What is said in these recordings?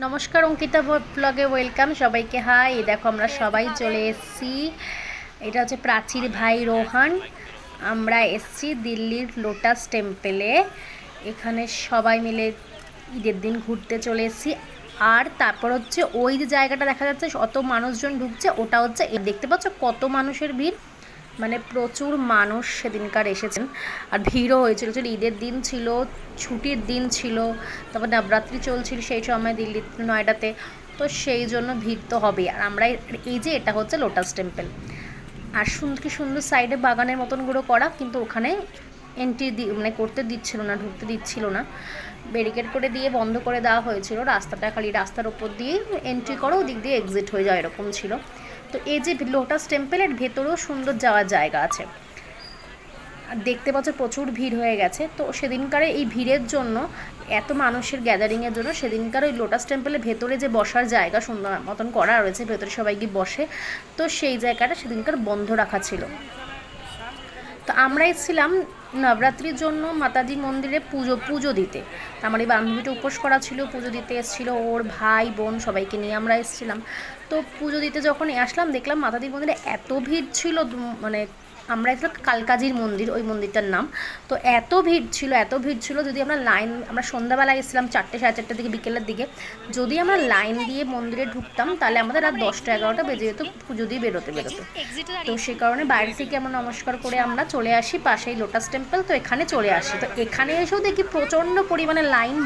নমস্কার, অঙ্কিতা ব্লগে ওয়েলকাম সবাইকে। হাই, দেখো আমরা সবাই চলে এসেছি। এটা হচ্ছে প্রাচীর ভাই রোহান। আমরা এসেছি দিল্লির লোটাস টেম্পেলে। এখানে সবাই মিলে ঈদের দিন ঘুরতে চলে এসেছি। আর তারপর হচ্ছে ওই যে জায়গাটা দেখা যাচ্ছে অত মানুষজন ঢুকছে, ওটা হচ্ছে দেখতে পাচ্ছ কত মানুষের ভিড়, মানে প্রচুর মানুষ সেদিনকার এসেছেন। আর ভিড়ও হয়েছিল, ঈদের দিন ছিল, ছুটির দিন ছিল, তারপর নবরাত্রি চলছিল সেই সময় দিল্লি নয়ডাতে, তো সেই জন্য ভিড় তো হবেই। আর আমরা এই যে এটা হচ্ছে লোটাস টেম্পল, আর সুন্দর কি সুন্দর সাইডে বাগানের মতনগুলো করা, কিন্তু ওখানে এন্ট্রি মানে করতে দিচ্ছিল না, ঢুকতে দিচ্ছিল না, ব্যারিকেড করে দিয়ে বন্ধ করে দেওয়া হয়েছিল। রাস্তাটা খালি রাস্তার ওপর দিয়ে এন্ট্রি করো, ওদিক দিয়ে এক্সিট হয়ে যায়, এরকম ছিল। তো এই যে লোটাস টেম্পলের ভেতরেও সুন্দর যাওয়ার জায়গা আছে। আর দেখতে পাচ্ছ প্রচুর ভিড় হয়ে গেছে। তো সেদিনকার এই ভিড়ের জন্য, এত মানুষের গ্যাদারিংয়ের জন্য সেদিনকার ওই লোটাস টেম্পলের ভেতরে যে বসার জায়গা সুন্দর মতন করা রয়েছে, ভেতরে সবাই গিয়ে বসে, তো সেই জায়গাটা সেদিনকার বন্ধ রাখা ছিল। তো আমরা এসেছিলাম নবরাত্রির জন্য মাতাজি মন্দিরে পুজো দিতে। আমার এই বান্ধবীটা উপোস করা ছিল, পুজো দিতে এসেছিলো, ওর ভাই বোন সবাইকে নিয়ে আমরা এসেছিলাম। তো পুজো দিতে যখন আসলাম দেখলাম মাতাজি মন্দিরে এত ভিড় ছিল, মানে আমরা এসেছিলাম কালকাজির মন্দির, ওই মন্দিরটার নাম। তো এত ভিড় ছিল, যদি আমরা আমরা সন্ধ্যাবেলায় এসেছিলাম 4টে সাড়ে 4টের দিকে, বিকেলের দিকে, যদি আমরা লাইন দিয়ে মন্দিরে ঢুকতাম তাহলে আমাদের রাত 10টা 11টা বেজে যেত পুজো দিয়ে বেরোতে। তো সেই কারণে বাইরে থেকে আমরা নমস্কার করে আমরা চলে আসি পাশেই লোটাস টেম্পল, তো এখানে চলে আসি। তো এখানে এসেও দেখি প্রচণ্ড পরিমাণে লাইন,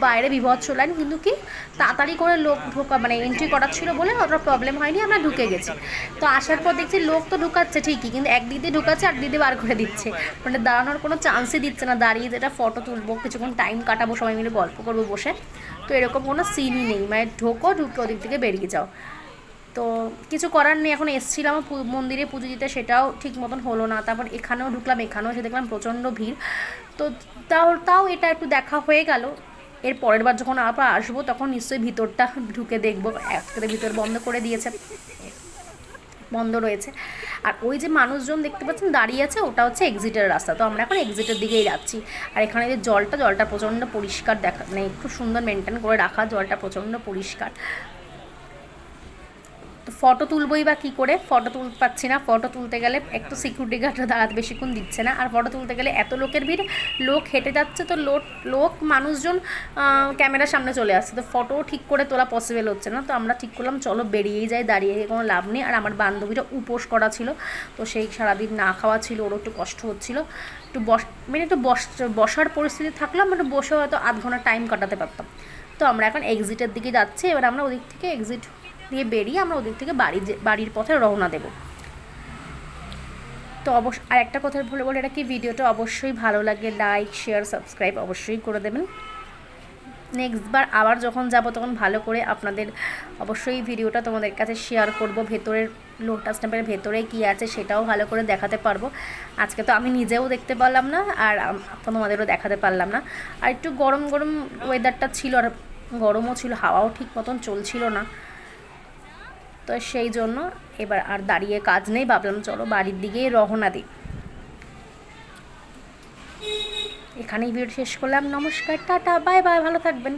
বাইরে বিভৎস লাইন, কিন্তু কি তাড়াতাড়ি করে লোক ঢোকা মানে এন্ট্রি করার ছিল বলে অতটা প্রবলেম হয়নি, আমরা ঢুকে গেছি। তো আসার পর দেখছি লোক তো ঢুকাচ্ছে ঠিকই, কিন্তু একদিক দিয়ে ঢুকাচ্ছে আর দিদি বার করে দিচ্ছে, মানে দাঁড়ানোর কোনো চান্সই দিচ্ছে না। দাঁড়িয়ে যেটা ফটো তুলবো, কিছুক্ষণ টাইম কাটাবো, সবাই মিলে গল্প করবো বসে, তো এরকম কোনো সিনই নেই, মানে ঢুকে ওদিক থেকে বেরিয়ে যাও। তো কিছু করার নেই, এখন এসেছিলাম মন্দিরে পুজো দিতে, সেটাও ঠিক মতন হলো না। তারপর এখানেও ঢুকলাম, এখানেও এসে দেখলাম প্রচণ্ড ভিড়। তো তাও এটা একটু দেখা হয়ে গেল। এর পরের বার যখন আবার আসবো তখন নিশ্চয়ই ভিতরটা ঢুকে দেখবো। একসাথে ভিতর বন্ধ করে দিয়েছে, বন্ধ রয়েছে। আর ওই যে মানুষজন দেখতে পাচ্ছেন দাঁড়িয়ে আছে, ওটা হচ্ছে এক্সিটের রাস্তা। তো আমরা এখন এক্সিটের দিকেই যাচ্ছি। আর এখানে যে জলটা প্রচণ্ড পরিষ্কার, দেখা মানে খুব সুন্দর মেনটেন করে রাখা, জলটা প্রচণ্ড পরিষ্কার। তো ফটো তুলবই বা কী করে, ফটো তুলতে পারছি না। ফটো তুলতে গেলে একটু সিকিউরিটি গার্ডরা দাঁড়াতে বেশিক্ষণ দিচ্ছে না, আর ফটো তুলতে গেলে এত লোকের ভিড়, লোক হেঁটে যাচ্ছে, তো মানুষজন ক্যামেরার সামনে চলে আসছে, তো ফটো ঠিক করে তোলা পসিবল হচ্ছে না। তো আমরা ঠিক করলাম চলো বেরিয়েই যাই, দাঁড়িয়ে কোনো লাভ নেই। আর আমার বান্ধবীটা উপোস করা ছিল, তো সেই সারাদিন না খাওয়া ছিল, ওরও একটু কষ্ট হচ্ছিলো। একটু বসার পরিস্থিতি থাকলাম, একটু বসে হয়তো আধ ঘন্টা টাইম কাটাতে পারতাম। তো আমরা এখন এক্সিটের দিকে যাচ্ছি। এবার আমরা ওদিক থেকে এক্সিট দিয়ে বেরিয়ে আমরা ওদিক থেকে বাড়ির পথে রওনা দেব। তো আর একটা কথা বলে এটা কি, ভিডিওটা অবশ্যই ভালো লাগে লাইক শেয়ার সাবস্ক্রাইব অবশ্যই করে দেবেন। নেক্সটবার আবার যখন যাব তখন ভালো করে আপনাদের অবশ্যই ভিডিওটা তোমাদের কাছে শেয়ার করব, ভেতরের লোটাস টেম্পলের ভেতরে কী আছে সেটাও ভালো করে দেখাতে পারবো। আজকে তো আমি নিজেও দেখতে পারলাম না, আর তোমাদেরও দেখাতে পারলাম না। আর একটু গরম ওয়েদারটা ছিল, আর গরমও ছিল, হাওয়াও ঠিক মতন চলছিল না। তো সেই জন্য এবার আর দাঁড়িয়ে কাজ নেই, ভাবলাম চলো বাড়ির দিকেই রওনা দিই। এখানেই ভিডিও শেষ করলাম। নমস্কার, টাটা, বাই বাই, ভালো থাকবেন।